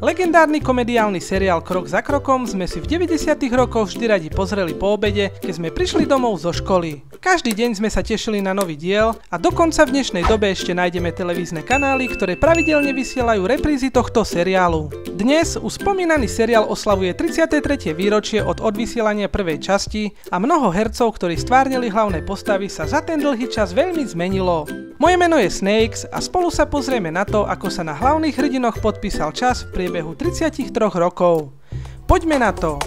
Legendárny komediálny seriál Krok za krokom sme si v 90. rokoch vždy radi pozreli po obede, keď sme prišli domov zo školy. Každý deň sme sa tešili na nový diel a dokonca v dnešnej dobe ešte nájdeme televízne kanály, ktoré pravidelne vysielajú reprízy tohto seriálu. Dnes už spomínaný seriál oslavuje 33. výročie od odvysielania prvej časti a mnoho hercov, ktorí stvárnili hlavné postavy, sa za ten dlhý čas veľmi zmenilo. Moje meno je Snakes a spolu sa pozrieme na to, ako sa na hlavných hrdinoch podpísal čas v priebehu 33 rokov. Poďme na to!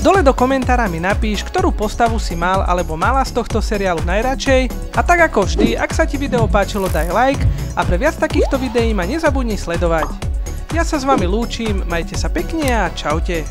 Dole do komentára mi napíš, ktorú postavu si mal alebo mala z tohto seriálu najradšej a tak ako vždy, ak sa ti video páčilo, daj like a pre viac takýchto videí ma nezabudni sledovať. Ja sa s vami lúčim, majte sa pekne a čaute.